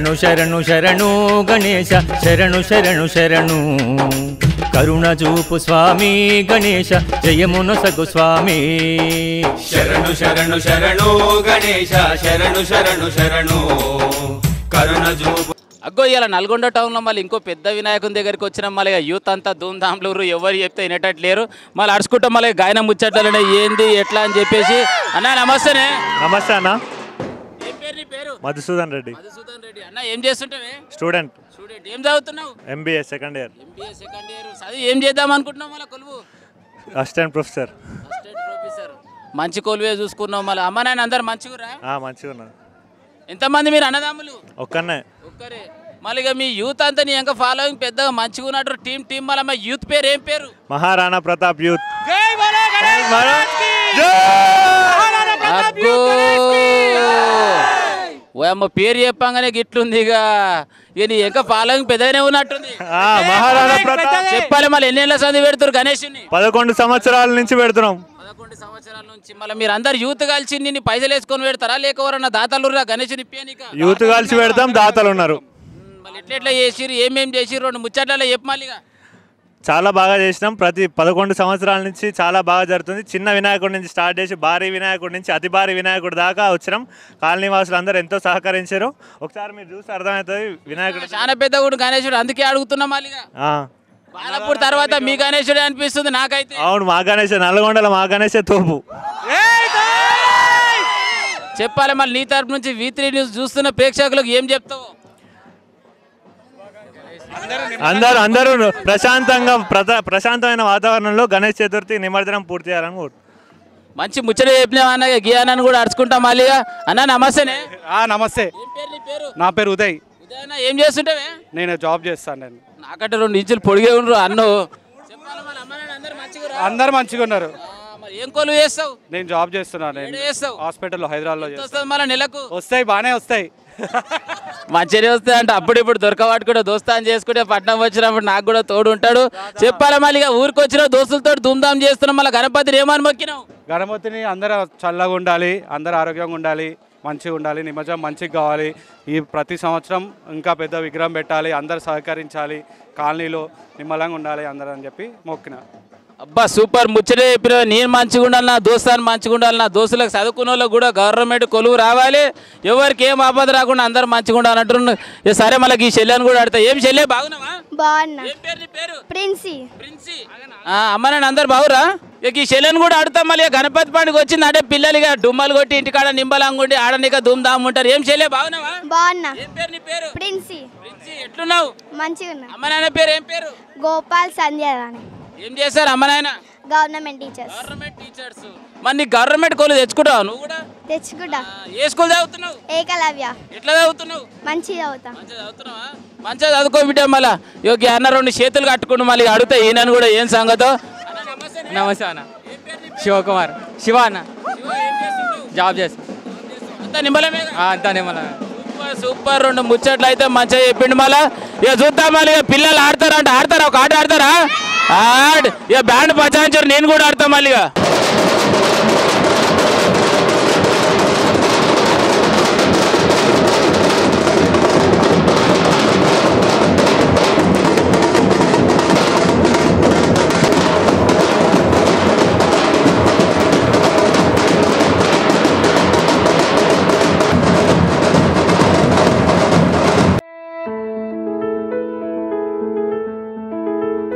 శరణు శరణు శరణు గణేశ శరణు శరణు శరణు కరుణ చూపు స్వామి గణేశ జయమునొసగు స్వామి శరణు శరణు శరణు గణేశ శరణు శరణు శరణు కరుణ చూపు. అగ్గో ఇలా నల్గొండ టౌన్లో మళ్ళీ ఇంకో పెద్ద వినాయకుని దగ్గరికి వచ్చిన మళ్ళీ యూత్ అంతా ధూమ్ధాంలు ఎవరు చెప్తే వినేటట్లేరు. మళ్ళీ అడుచుకుంటాం మళ్ళీ గాయన ముచ్చట్లనే ఏంది ఎట్లా అని చెప్పేసి. అన్న నమస్తేనే. నమస్తే అన్న. ఏం పేరు నీ పేరు? మధుసూదన్ రెడ్డి. మధుసూదన్ రెడ్డి. అన్న ఏం చేస్తుంటావే? స్టూడెంట్. ఏం చదువుతున్నావు? MBA second year. MBA second year. చదివి ఏం చేద్దాం అనుకుంటున్నావు? మళ్ళీ కొలువు అసిస్టెంట్ ప్రొఫెసర్. మంచి కొలువే చూసుకున్నావు. మళ్ళీ అమ్మ నాయన అందరు మంచిగురా? మంచిగా ఉన్నారు. ఎంతమంది మీరు అన్నదమ్ములు? ఒక్కనే. ఒక్కరే. మళ్ళీ ఇక మీ యూత్ అంతా నీ ఇంకా ఫాలోయింగ్ పెద్దగా మంచిగా ఉన్నట్టు టీం మళ్ళీ మా యూత్ పేరు ఏం పేరు? మహారాణా ప్రతాప్ యూత్. అమ్మ పేరు చెప్పంగానే గిట్లుంది. ఇక నీ ఇంకా ఫాలోయింగ్ పెద్దగానే ఉన్నట్టుంది. మహారాణా ప్రతాప్. చెప్పాలి మళ్ళీ ఎన్ని ఏళ్ళ చదివి పెడతారు గణేషుని? 11 సంవత్సరాల నుంచి పెడుతున్నాం. 11 సంవత్సరాల నుంచి. మళ్ళీ మీరు అందరు యూత్ కలిసి నిన్ను పైసలు వేసుకొని పెడతారా లేకపోవరన్నా దాతలు గణేషుని? యూత్ కలిసి పెడతాం, దాతలు ఉన్నారు. మళ్ళీ ఎట్లా చేసిరు ఏమేమి చేసిరు రెండు ముచ్చట్లలో చెప్పు. మళ్ళీ చాలా బాగా చేసినాం. ప్రతి 11 సంవత్సరాల నుంచి చాలా బాగా జరుగుతుంది. చిన్న వినాయకుడి నుంచి స్టార్ట్ చేసి భారీ వినాయకుడి నుంచి అతి భారీ వినాయకుడి దాకా వచ్చినాం. కాలనీ వాసులు అందరూ ఎంతో సహకరించారు. ఒకసారి మీరు చూసి అర్థమవుతుంది వినాయకుడు చాలా పెద్ద కూడా గణేశుడు. అందుకే అడుగుతున్నాం. మళ్ళీ బాలపూర్ తర్వాత మీ గణేశుడే అనిపిస్తుంది నాకైతే. అవును, మా గణేశ నల్గొండలో మా గణేశ తోపు. చెప్పాలి మళ్ళీ నీ తరపు నుంచి V3 న్యూస్ చూస్తున్న ప్రేక్షకులకు ఏం చెప్తావు? అందరూ ప్రశాంతమైన వాతావరణంలో గణేష్ చతుర్థి నిమజ్జనం పూర్తి చేయాలని కోరు. మంచి ముచ్చట చెప్పినా అన్న. గియానని కూడా అడుచుకుంటాం. మళ్ళీ అన్న నమస్తేనే. నమస్తే. నా పేరు ఉదయ్. ఏం చేస్తుంటావే? నేను జాబ్ చేస్తాను. నేను నాకంటే 2 ఇంచులు పొడిగే ఉండరు అన్ను. అందరు మంచిగా ఉన్నారు. ఏం కొలువు చేస్తావు? నేను జాబ్ చేస్తున్నాను. హాస్పిటల్లో హైదరాబాద్లో చేస్తాను. మళ్ళీ నెలకు వస్తాయి, బాగానే వస్తాయి. మంచిగా వస్తాయి అంటే అప్పుడిప్పుడు దొరకవాటు కూడా దోస్తాన్ని చేసుకుంటే పట్నం వచ్చినప్పుడు నాకు కూడా తోడు ఉంటాడు. చెప్పాలి మళ్ళీ ఊరికి వచ్చిన దోస్తులతో ధూమ్ధాం చేస్తున్నాం. మళ్ళీ గణపతిని ఏమని మొక్కినావు? గణపతిని అందరూ చల్లగా ఉండాలి, అందరూ ఆరోగ్యంగా ఉండాలి, మంచిగా ఉండాలి, నిమజ్జనం మంచిగా కావాలి. ఈ ప్రతి సంవత్సరం ఇంకా పెద్ద విగ్రహం పెట్టాలి, అందరు సహకరించాలి, కాలనీలో నిమ్మలంగా ఉండాలి అందరూ అని చెప్పి మొక్కిన. అబ్బా సూపర్ ముచ్చటే చెప్పిన. నేను మంచిగా ఉండాలి, నా దోస్తాన్ని మంచిగా ఉండాలి, నా దోస్తులకు చదువుకున్న వాళ్ళకి కూడా గవర్నమెంట్ కొలువు రావాలి, ఎవరికి ఏం ఆపద రాకుండా అందరు మంచిగా ఉండాలంటున్నారు. సరే మళ్ళీ ఈ చెల్లెని కూడా ఆడతా. ఏం చెల్లె బాగున్నావా? అమ్మ నేను అందరు బాగురా? ఇక ఈ చెల్లెని కూడా ఆడుతాం. మళ్ళీ గణపతి పండుగ వచ్చింది అంటే పిల్లలుగా డుమ్మలు కొట్టి ఇంటికాడ నింబలంగుండి ఆడనిక ధూమ్ధామ్ ఉంటారు. ఏం చెల్లె బాగున్నావా? ఏం పేరు నీ పేరు? ప్రిన్సీ. ఎట్లున్నావు? మంచిగా. అమ్మ నాయన పేరు ఏం పేరు? గోపాల్ సంధ్యారాణి. ఏం చేస్తారు అమ్మ నాయన? Government teachers. మరి నీ గవర్నమెంట్ కోలు తెచ్చుకుంటావు నువ్వు కూడా? తెచ్చుకుంటా. ఏ స్కూల్ చదువుతున్నావు? ఏకలవ్య. ఎట్లా చదువుతున్నావు? మంచిగా చదువుతున్నావా? మంచిగా చదువుకో బిడ్డ. మళ్ళీ యోగి అన్న 2 చేతులు కట్టుకుంటూ మళ్ళీ అడుగుతా ఈయన కూడా ఏం సంగతో. నమస్తే అన్న. శివకుమార్. శివ అన్న. జాబ్ చేస్తా. అంతా నిమ్మలమే? అంతా నిమ్మలమే. సూపర్ 2 ముచ్చట్లు అయితే మంచిగా చెప్పిండు. మళ్ళీ ఇక చూద్దాం. మళ్ళీ పిల్లలు ఆడతారంటే ఆడతారా? ఒక ఆట ఆడతారా? ఇక బ్యాండ్ పచాయించారు, నేను కూడా ఆడతాం మళ్ళీ.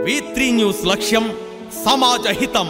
V3 న్యూస్ లక్ష్యం సమాజ హితం.